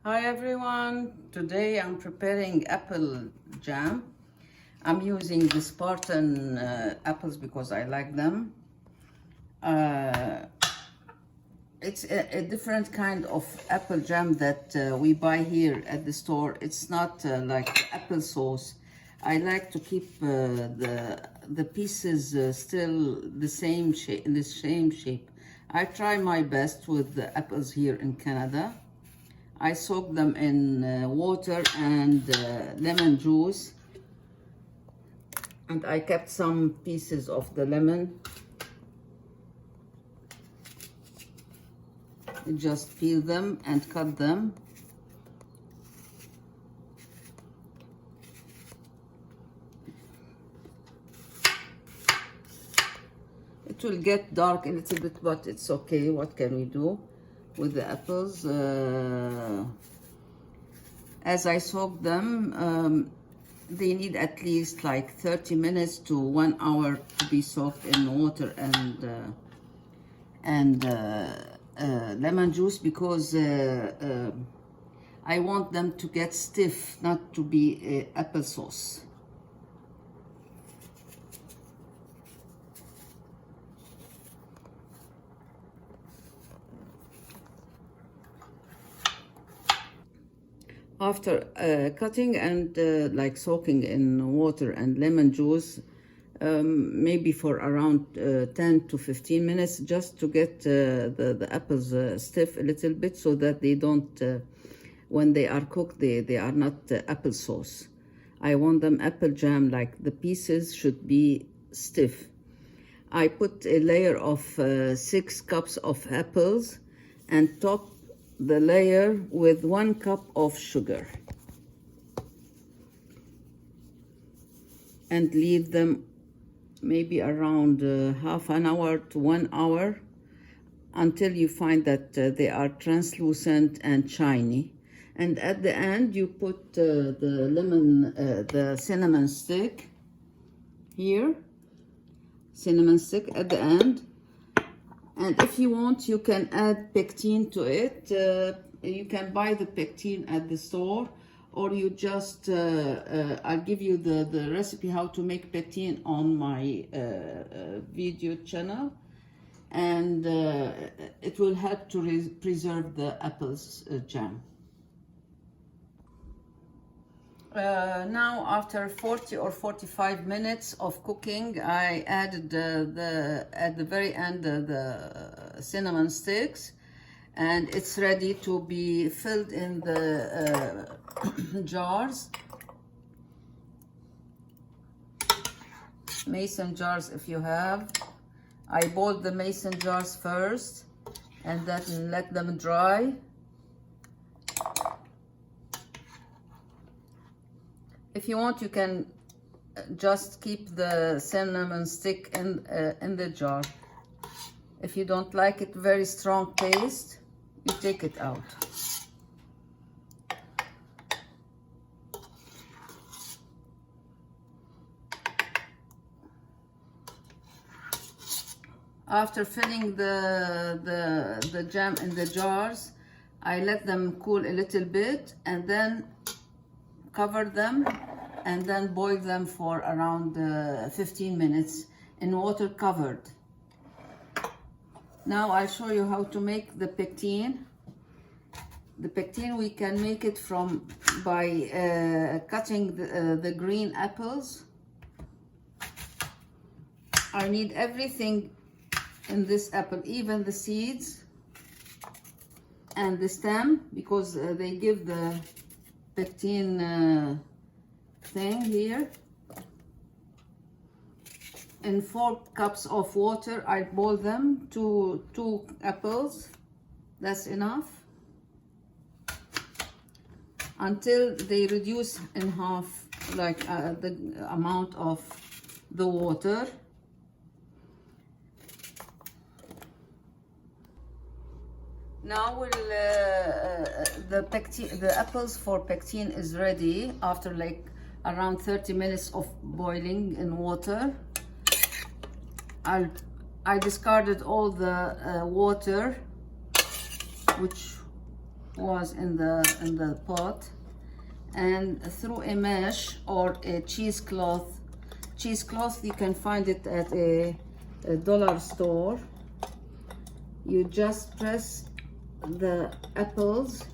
Hi everyone, today I'm preparing apple jam. I'm using the Spartan apples because I like them. Uh, it's a different kind of apple jam that we buy here at the store. It's not like applesauce. I like to keep the pieces still the same shape, in the same shape. I try my best with the apples here in Canada. I soak them in water and lemon juice, and I kept some pieces of the lemon. Just peel them and cut them. It will get dark a little bit, but it's okay. What can we do with the apples? As I soak them, they need at least like 30 minutes to 1 hour to be soaked in water and lemon juice, because I want them to get stiff, not to be applesauce. After cutting and like soaking in water and lemon juice, maybe for around 10 to 15 minutes, just to get the apples stiff a little bit, so that they don't, when they are cooked, they are not applesauce. I want them apple jam, like the pieces should be stiff. I put a layer of 6 cups of apples and top the layer with 1 cup of sugar and leave them maybe around half an hour to 1 hour until you find that they are translucent and shiny. And at the end you put the cinnamon stick here, cinnamon stick at the end. And if you want, you can add pectin to it. You can buy the pectin at the store, or you just, I'll give you the recipe how to make pectin on my video channel. And it will help to preserve the apples jam. Now, after 40 or 45 minutes of cooking, I added at the very end the cinnamon sticks, and it's ready to be filled in the jars, mason jars if you have. I boiled the mason jars first and then let them dry. If you want, you can just keep the cinnamon stick in the jar. If you don't like it very strong taste, you take it out. After filling the jam in the jars, I let them cool a little bit and then cover them and then boil them for around 15 minutes in water covered. Now I'll show you how to make the pectin. The pectin, we can make it by cutting the green apples. I need everything in this apple, even the seeds and the stem, because they give the pectin thing here. In 4 cups of water, I boil them to 2 apples. That's enough, until they reduce in half, like the amount of the water. Now the apples for pectin is ready after like around 30 minutes of boiling in water. I discarded all the water which was in the pot, and through a mesh or a cheesecloth. Cheesecloth, you can find it at a dollar store. You just press the apples,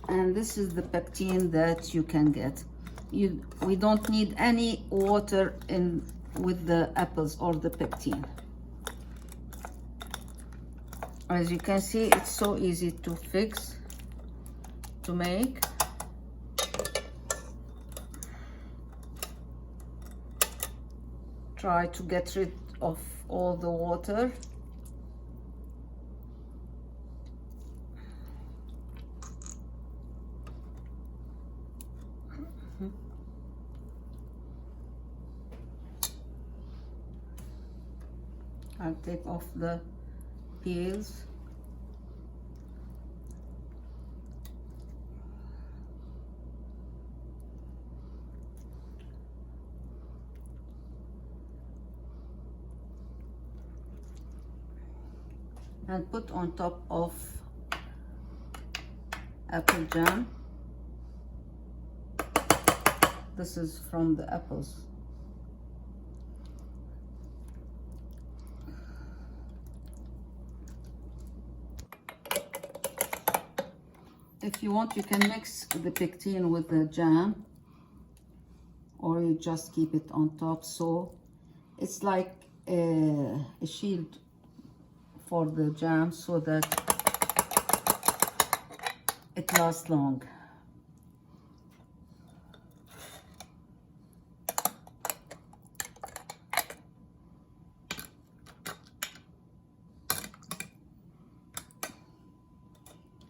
and this is the pectin that you can get. We don't need any water in with the apples or the pectin. As you can see, it's so easy to fix, to make. Try to get rid of all the water. I'll take off the peels. And put on top of apple jam. This is from the apples. If you want, you can mix the pectin with the jam, or you just keep it on top, so it's like a shield for the jam, so that it lasts long.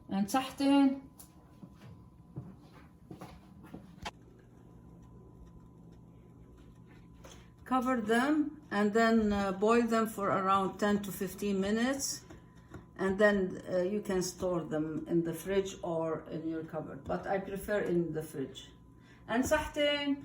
And تحتين cover them and then boil them for around 10 to 15 minutes, and then you can store them in the fridge or in your cupboard, but I prefer in the fridge. And صحتين.